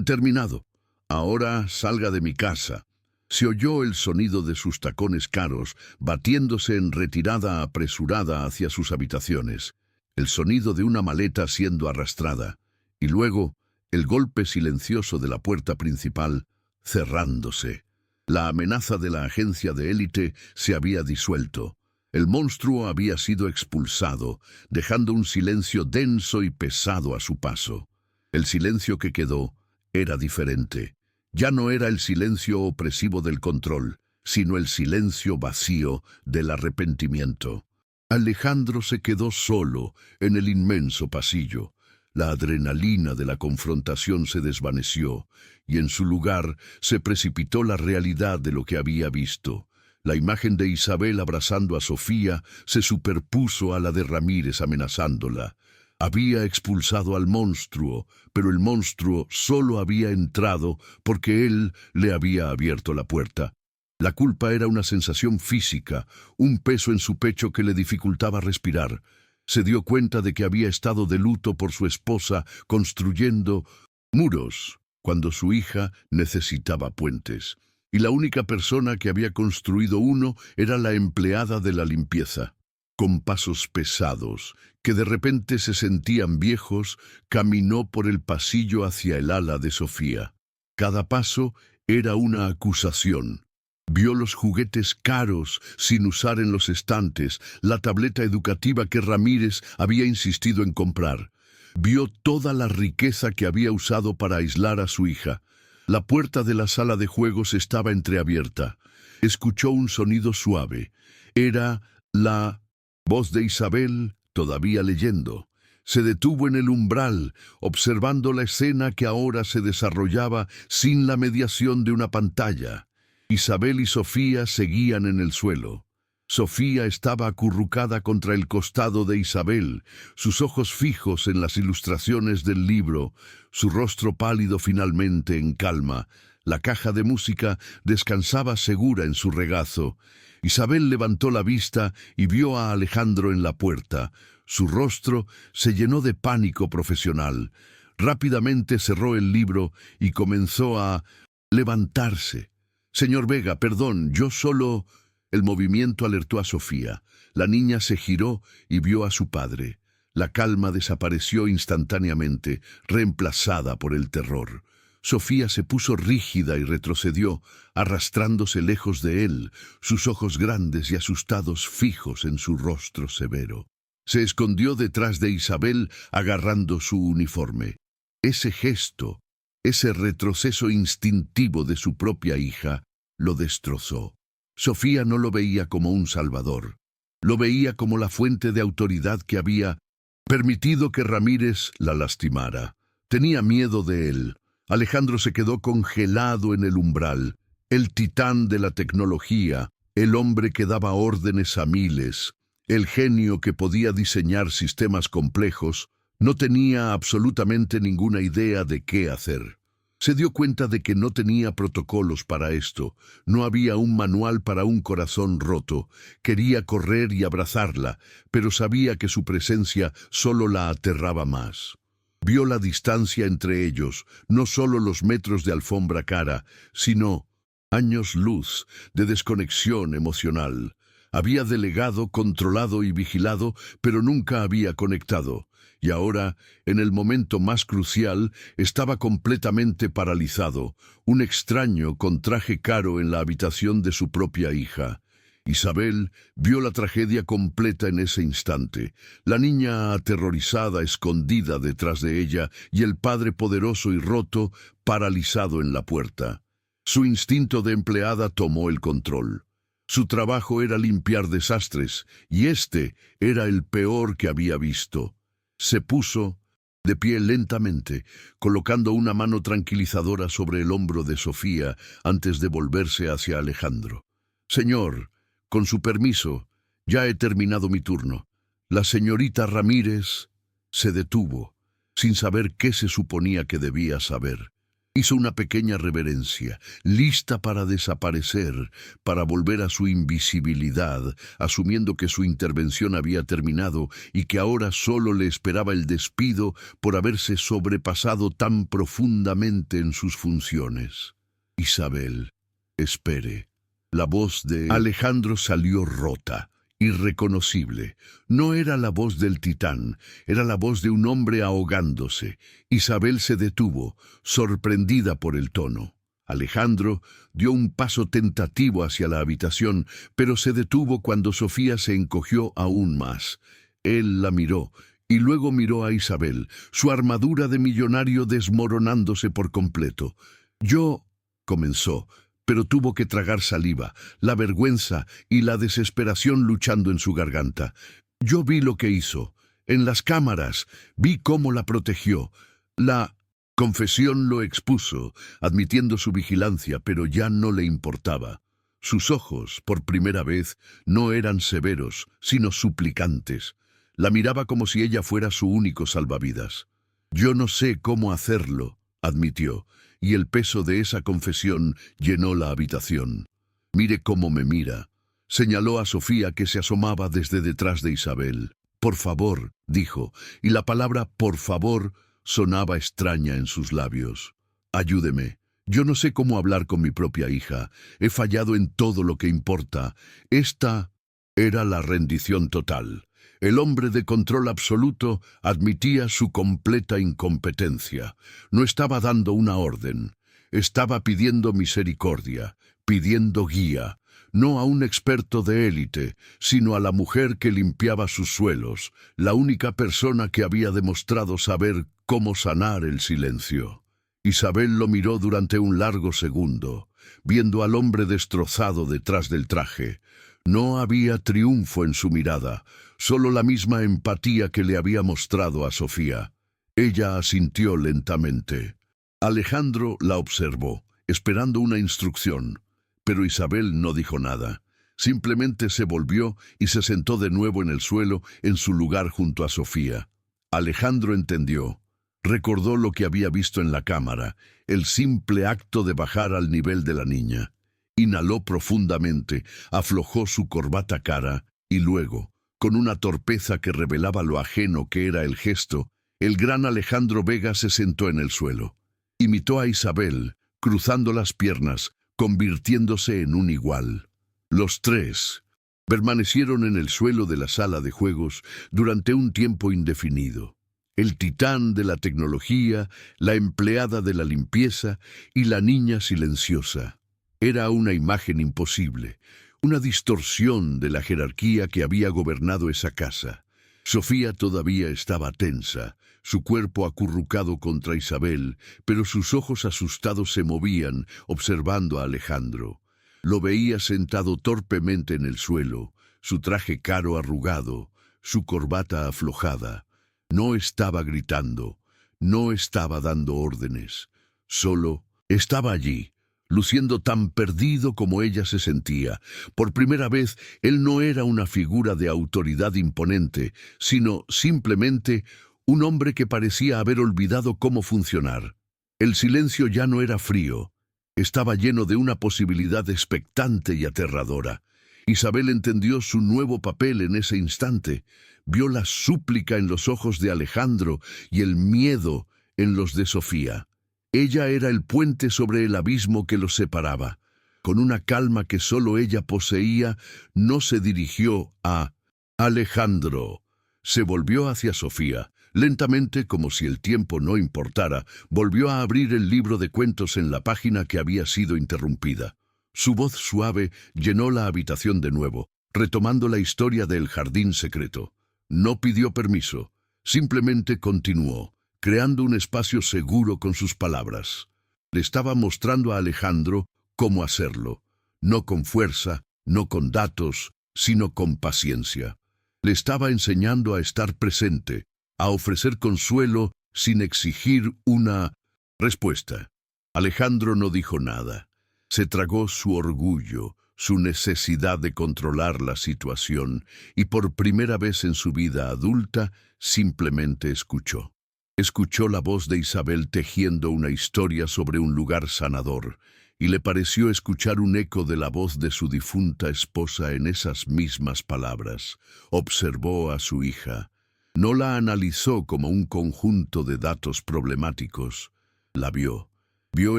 Speaker 1: terminado. Ahora salga de mi casa». Se oyó el sonido de sus tacones caros batiéndose en retirada apresurada hacia sus habitaciones. El sonido de una maleta siendo arrastrada. Y luego, el golpe silencioso de la puerta principal, cerrándose. La amenaza de la agencia de élite se había disuelto. El monstruo había sido expulsado, dejando un silencio denso y pesado a su paso. El silencio que quedó era diferente. Ya no era el silencio opresivo del control, sino el silencio vacío del arrepentimiento. Alejandro se quedó solo en el inmenso pasillo. La adrenalina de la confrontación se desvaneció, y en su lugar se precipitó la realidad de lo que había visto. La imagen de Isabel abrazando a Sofía se superpuso a la de Ramírez amenazándola. Había expulsado al monstruo, pero el monstruo solo había entrado porque él le había abierto la puerta. La culpa era una sensación física, un peso en su pecho que le dificultaba respirar. Se dio cuenta de que había estado de luto por su esposa construyendo muros cuando su hija necesitaba puentes. y la única persona que había construido uno era la empleada de la limpieza. Con pasos pesados, que de repente se sentían viejos, caminó por el pasillo hacia el ala de Sofía. Cada paso era una acusación. Vio los juguetes caros sin usar en los estantes, la tableta educativa que Ramírez había insistido en comprar. Vio toda la riqueza que había usado para aislar a su hija. La puerta de la sala de juegos estaba entreabierta. Escuchó un sonido suave. Era la voz de Isabel, todavía leyendo. Se detuvo en el umbral, observando la escena que ahora se desarrollaba sin la mediación de una pantalla. Isabel y Sofía seguían en el suelo. Sofía estaba acurrucada contra el costado de Isabel, sus ojos fijos en las ilustraciones del libro, su rostro pálido finalmente en calma. La caja de música descansaba segura en su regazo. Isabel levantó la vista y vio a Alejandro en la puerta. Su rostro se llenó de pánico profesional. Rápidamente cerró el libro y comenzó a levantarse. «Señor Vega, perdón, yo solo...» El movimiento alertó a Sofía. La niña se giró y vio a su padre. La calma desapareció instantáneamente, reemplazada por el terror. Sofía se puso rígida y retrocedió, arrastrándose lejos de él, sus ojos grandes y asustados fijos en su rostro severo. Se escondió detrás de Isabel, agarrando su uniforme. Ese gesto, ese retroceso instintivo de su propia hija, lo destrozó. Sofía no lo veía como un salvador. Lo veía como la fuente de autoridad que había permitido que Ramírez la lastimara. Tenía miedo de él. Alejandro se quedó congelado en el umbral. El titán de la tecnología, el hombre que daba órdenes a miles, el genio que podía diseñar sistemas complejos, no tenía absolutamente ninguna idea de qué hacer. Se dio cuenta de que no tenía protocolos para esto, no había un manual para un corazón roto. Quería correr y abrazarla, pero sabía que su presencia solo la aterraba más. Vio la distancia entre ellos, no solo los metros de alfombra cara, sino años luz de desconexión emocional. Había delegado, controlado y vigilado, pero nunca había conectado. Y ahora, en el momento más crucial, estaba completamente paralizado, un extraño con traje caro en la habitación de su propia hija. Isabel vio la tragedia completa en ese instante, la niña aterrorizada escondida detrás de ella y el padre poderoso y roto paralizado en la puerta. Su instinto de empleada tomó el control. Su trabajo era limpiar desastres, y este era el peor que había visto. Se puso de pie lentamente, colocando una mano tranquilizadora sobre el hombro de Sofía antes de volverse hacia Alejandro. «Señor, con su permiso, ya he terminado mi turno». La señorita Ramírez se detuvo, sin saber qué se suponía que debía saber. Hizo una pequeña reverencia, lista para desaparecer, para volver a su invisibilidad, asumiendo que su intervención había terminado y que ahora solo le esperaba el despido por haberse sobrepasado tan profundamente en sus funciones. «Isabel, espere». La voz de Alejandro salió rota, irreconocible. No era la voz del titán, era la voz de un hombre ahogándose. Isabel se detuvo, sorprendida por el tono. Alejandro dio un paso tentativo hacia la habitación, pero se detuvo cuando Sofía se encogió aún más. Él la miró, y luego miró a Isabel, su armadura de millonario desmoronándose por completo. «Yo», comenzó, pero tuvo que tragar saliva, la vergüenza y la desesperación luchando en su garganta. «Yo vi lo que hizo. En las cámaras, vi cómo la protegió. La confesión lo expuso, admitiendo su vigilancia, pero ya no le importaba. Sus ojos, por primera vez, no eran severos, sino suplicantes. La miraba como si ella fuera su único salvavidas. «Yo no sé cómo hacerlo», admitió, y el peso de esa confesión llenó la habitación. «Mire cómo me mira», señaló a Sofía, que se asomaba desde detrás de Isabel. «Por favor», dijo, y la palabra «por favor» sonaba extraña en sus labios. «Ayúdeme, Yo no sé cómo hablar con mi propia hija. He fallado en todo lo que importa. Esta era la rendición total. El hombre de control absoluto admitía su completa incompetencia. No estaba dando una orden. Estaba pidiendo misericordia, pidiendo guía, no a un experto de élite, sino a la mujer que limpiaba sus suelos, la única persona que había demostrado saber cómo sanar el silencio. Isabel lo miró durante un largo segundo, viendo al hombre destrozado detrás del traje. No había triunfo en su mirada, solo la misma empatía que le había mostrado a Sofía. Ella asintió lentamente. Alejandro la observó, esperando una instrucción, pero Isabel no dijo nada. Simplemente se volvió y se sentó de nuevo en el suelo, en su lugar junto a Sofía. Alejandro entendió. Recordó lo que había visto en la cámara, el simple acto de bajar al nivel de la niña. Inhaló profundamente, aflojó su corbata cara y luego, con una torpeza que revelaba lo ajeno que era el gesto, el gran Alejandro Vega se sentó en el suelo. Imitó a Isabel, cruzando las piernas, convirtiéndose en un igual. Los tres permanecieron en el suelo de la sala de juegos durante un tiempo indefinido. El titán de la tecnología, la empleada de la limpieza y la niña silenciosa. Era una imagen imposible, una distorsión de la jerarquía que había gobernado esa casa. Sofía todavía estaba tensa, su cuerpo acurrucado contra Isabel, pero sus ojos asustados se movían, observando a Alejandro. Lo veía sentado torpemente en el suelo, su traje caro arrugado, su corbata aflojada. No estaba gritando, no estaba dando órdenes, solo estaba allí, luciendo tan perdido como ella se sentía. Por primera vez, él no era una figura de autoridad imponente, sino simplemente un hombre que parecía haber olvidado cómo funcionar. El silencio ya no era frío, estaba lleno de una posibilidad expectante y aterradora. Isabel entendió su nuevo papel en ese instante. Vio la súplica en los ojos de Alejandro y el miedo en los de Sofía. Ella era el puente sobre el abismo que los separaba. Con una calma que solo ella poseía, no se dirigió a Alejandro. Se volvió hacia Sofía. Lentamente, como si el tiempo no importara, volvió a abrir el libro de cuentos en la página que había sido interrumpida. Su voz suave llenó la habitación de nuevo, retomando la historia del jardín secreto. No pidió permiso, simplemente continuó, creando un espacio seguro con sus palabras. Le estaba mostrando a Alejandro cómo hacerlo, no con fuerza, no con datos, sino con paciencia. Le estaba enseñando a estar presente, a ofrecer consuelo sin exigir una respuesta. Alejandro no dijo nada. Se tragó su orgullo, su necesidad de controlar la situación, y por primera vez en su vida adulta, simplemente escuchó. Escuchó la voz de Isabel tejiendo una historia sobre un lugar sanador, y le pareció escuchar un eco de la voz de su difunta esposa en esas mismas palabras. Observó a su hija. No la analizó como un conjunto de datos problemáticos. La vio. Vio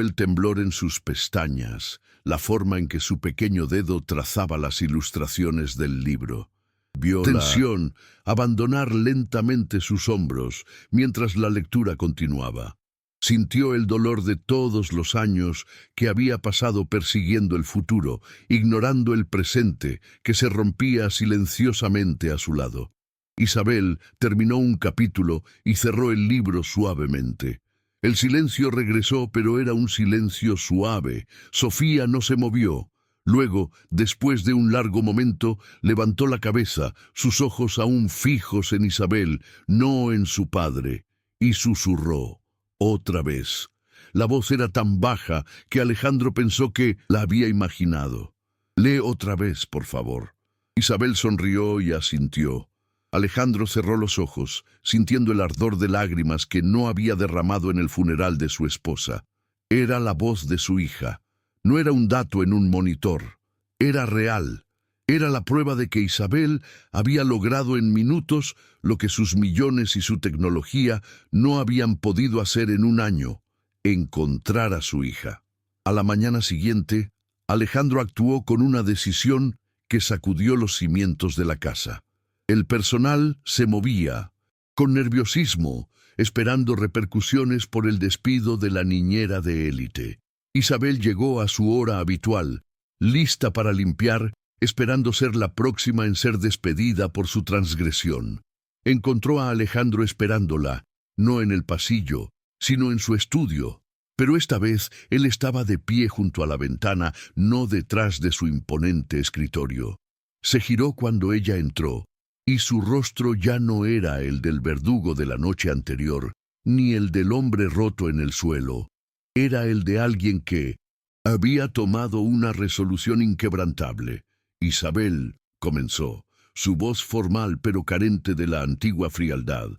Speaker 1: el temblor en sus pestañas, la forma en que su pequeño dedo trazaba las ilustraciones del libro. Vio tensión abandonar lentamente sus hombros mientras la lectura continuaba. Sintió el dolor de todos los años que había pasado persiguiendo el futuro, ignorando el presente que se rompía silenciosamente a su lado. Isabel terminó un capítulo y cerró el libro suavemente. El silencio regresó, pero era un silencio suave. Sofía no se movió. Luego, después de un largo momento, levantó la cabeza, sus ojos aún fijos en Isabel, no en su padre, y susurró, otra vez. La voz era tan baja que Alejandro pensó que la había imaginado. «Lee otra vez, por favor». Isabel sonrió y asintió. Alejandro cerró los ojos, sintiendo el ardor de lágrimas que no había derramado en el funeral de su esposa. Era la voz de su hija. No era un dato en un monitor. Era real. Era la prueba de que Isabel había logrado en minutos lo que sus millones y su tecnología no habían podido hacer en un año: encontrar a su hija. A la mañana siguiente, Alejandro actuó con una decisión que sacudió los cimientos de la casa. El personal se movía, con nerviosismo, esperando repercusiones por el despido de la niñera de élite. Isabel llegó a su hora habitual, lista para limpiar, esperando ser la próxima en ser despedida por su transgresión. Encontró a Alejandro esperándola, no en el pasillo, sino en su estudio. Pero esta vez él estaba de pie junto a la ventana, no detrás de su imponente escritorio. Se giró cuando ella entró, y su rostro ya no era el del verdugo de la noche anterior, ni el del hombre roto en el suelo. Era el de alguien que había tomado una resolución inquebrantable. Isabel, comenzó, su voz formal pero carente de la antigua frialdad.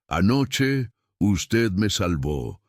Speaker 1: Anoche, usted me salvó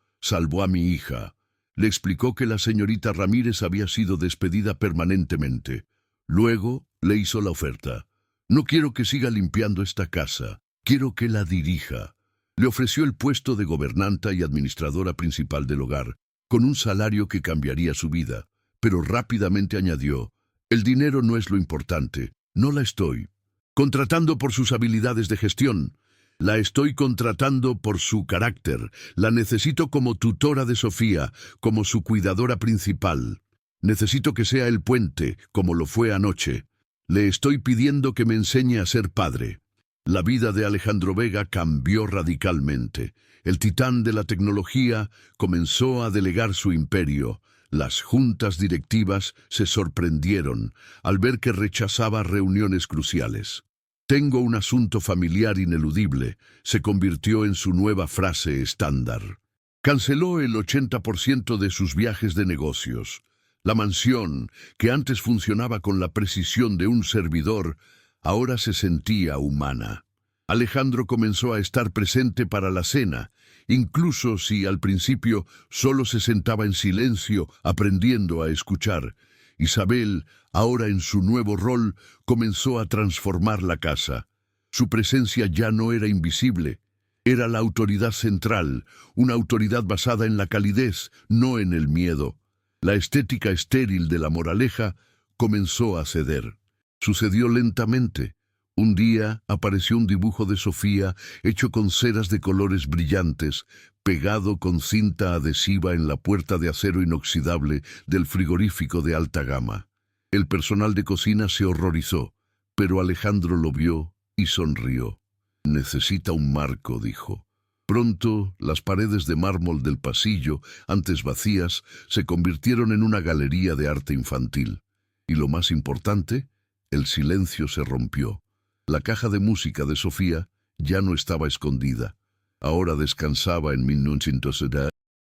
Speaker 1: a mi hija. Le explicó que la señorita Ramírez había sido despedida permanentemente. Luego le hizo la oferta. No quiero que siga limpiando esta casa, quiero que la dirija. Le ofreció el puesto de gobernanta y administradora principal del hogar, con un salario que cambiaría su vida, pero rápidamente añadió, el dinero no es lo importante, no la estoy contratando por sus habilidades de gestión. La estoy contratando por su carácter. La necesito como tutora de Sofía, como su cuidadora principal. Necesito que sea el puente, como lo fue anoche. Le estoy pidiendo que me enseñe a ser padre. La vida de Alejandro Vega cambió radicalmente. El titán de la tecnología comenzó a delegar su imperio. Las juntas directivas se sorprendieron al ver que rechazaba reuniones cruciales. Tengo un asunto familiar ineludible, se convirtió en su nueva frase estándar. Canceló el 80% de sus viajes de negocios. La mansión, que antes funcionaba con la precisión de un servidor, ahora se sentía humana. Alejandro comenzó a estar presente para la cena, incluso si al principio solo se sentaba en silencio, aprendiendo a escuchar. Isabel, ahora en su nuevo rol, comenzó a transformar la casa. Su presencia ya no era invisible. Era la autoridad central, una autoridad basada en la calidez, no en el miedo. La estética estéril de la moraleja comenzó a ceder. Sucedió lentamente. Un día apareció un dibujo de Sofía hecho con ceras de colores brillantes, pegado con cinta adhesiva en la puerta de acero inoxidable del frigorífico de alta gama. El personal de cocina se horrorizó, pero Alejandro lo vio y sonrió. Necesita un marco, dijo. Pronto, las paredes de mármol del pasillo, antes vacías, se convirtieron en una galería de arte infantil. Y lo más importante, el silencio se rompió. La caja de música de Sofía ya no estaba escondida. Ahora descansaba en 1970.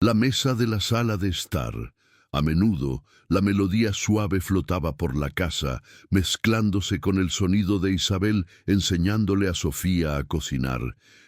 Speaker 1: La mesa de la sala de estar. A menudo, la melodía suave flotaba por la casa, mezclándose con el sonido de Isabel enseñándole a Sofía a cocinar,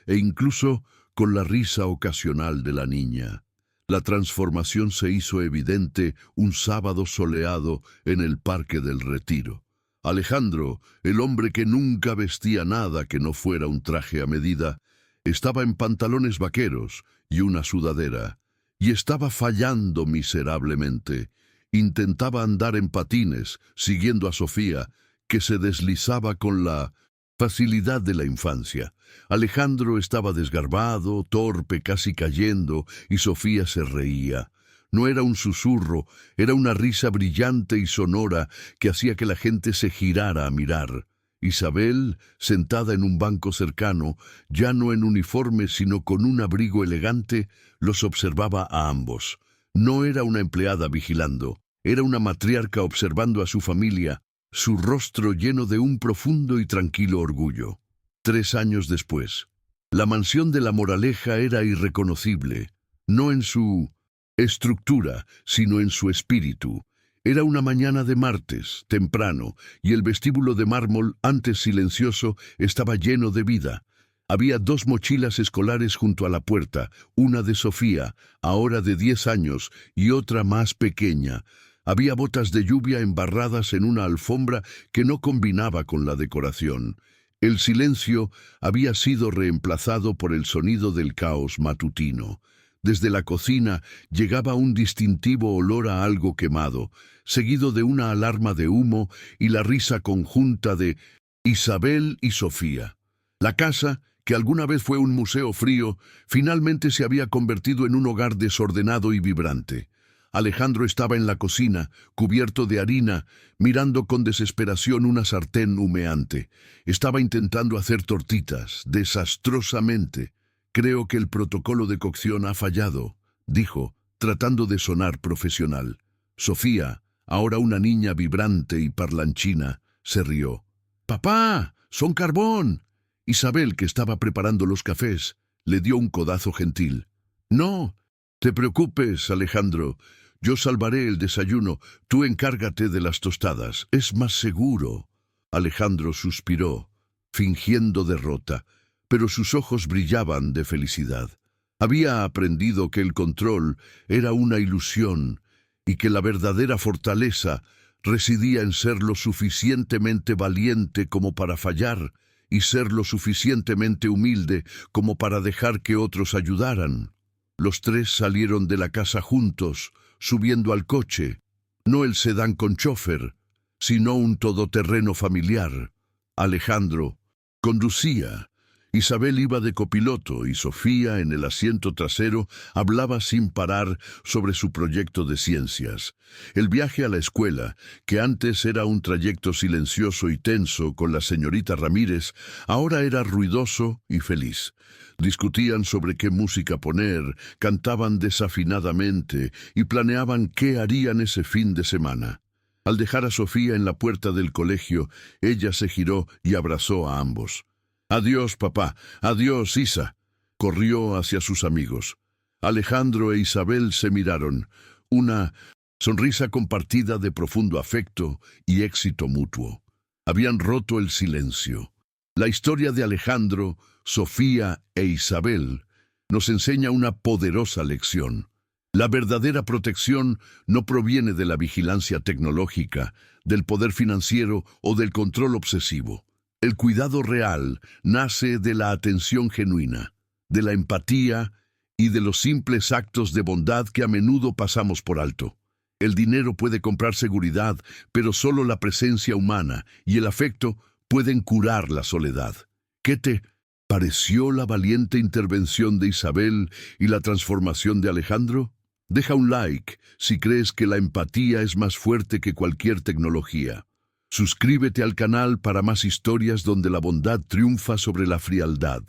Speaker 1: e incluso con la risa ocasional de la niña. La transformación se hizo evidente un sábado soleado en el Parque del Retiro. Alejandro, el hombre que nunca vestía nada que no fuera un traje a medida, estaba en pantalones vaqueros y una sudadera, y estaba fallando miserablemente. Intentaba andar en patines, siguiendo a Sofía, que se deslizaba con la facilidad de la infancia. Alejandro estaba desgarbado, torpe, casi cayendo, y Sofía se reía. No era un susurro, era una risa brillante y sonora que hacía que la gente se girara a mirar. Isabel, sentada en un banco cercano, ya no en uniforme sino con un abrigo elegante, los observaba a ambos. No era una empleada vigilando, era una matriarca observando a su familia, su rostro lleno de un profundo y tranquilo orgullo. 3 años después, la mansión de la Moraleja era irreconocible, no en su estructura, sino en su espíritu. Era una mañana de martes, temprano, y el vestíbulo de mármol, antes silencioso, estaba lleno de vida. Había 2 mochilas escolares junto a la puerta, una de Sofía, ahora de 10 años, y otra más pequeña. Había botas de lluvia embarradas en una alfombra que no combinaba con la decoración. El silencio había sido reemplazado por el sonido del caos matutino. Desde la cocina llegaba un distintivo olor a algo quemado, seguido de una alarma de humo y la risa conjunta de Isabel y Sofía. La casa, que alguna vez fue un museo frío, finalmente se había convertido en un hogar desordenado y vibrante. Alejandro estaba en la cocina, cubierto de harina, mirando con desesperación una sartén humeante. Estaba intentando hacer tortitas, desastrosamente. «Creo que el protocolo de cocción ha fallado», dijo, tratando de sonar profesional. Sofía, ahora una niña vibrante y parlanchina, se rió. «¡Papá! ¡Son carbón!». Isabel, que estaba preparando los cafés, le dio un codazo gentil. «No te preocupes, Alejandro. Yo salvaré el desayuno. Tú encárgate de las tostadas. Es más seguro». Alejandro suspiró, fingiendo derrota, pero sus ojos brillaban de felicidad. Había aprendido que el control era una ilusión y que la verdadera fortaleza residía en ser lo suficientemente valiente como para fallar y ser lo suficientemente humilde como para dejar que otros ayudaran. Los tres salieron de la casa juntos, subiendo al coche, no el sedán con chofer, sino un todoterreno familiar. Alejandro conducía. Isabel iba de copiloto y Sofía, en el asiento trasero, hablaba sin parar sobre su proyecto de ciencias. El viaje a la escuela, que antes era un trayecto silencioso y tenso con la señorita Ramírez, ahora era ruidoso y feliz. Discutían sobre qué música poner, cantaban desafinadamente y planeaban qué harían ese fin de semana. Al dejar a Sofía en la puerta del colegio, ella se giró y abrazó a ambos. «Adiós, papá. Adiós, Isa». Corrió hacia sus amigos. Alejandro e Isabel se miraron, una sonrisa compartida de profundo afecto y éxito mutuo. Habían roto el silencio. La historia de Alejandro, Sofía e Isabel nos enseña una poderosa lección. La verdadera protección no proviene de la vigilancia tecnológica, del poder financiero o del control obsesivo. El cuidado real nace de la atención genuina, de la empatía y de los simples actos de bondad que a menudo pasamos por alto. El dinero puede comprar seguridad, pero solo la presencia humana y el afecto pueden curar la soledad. ¿Qué te pareció la valiente intervención de Isabel y la transformación de Alejandro? Deja un like si crees que la empatía es más fuerte que cualquier tecnología. Suscríbete al canal para más historias donde la bondad triunfa sobre la frialdad.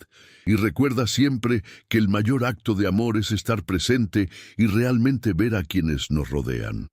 Speaker 1: Y recuerda siempre que el mayor acto de amor es estar presente y realmente ver a quienes nos rodean.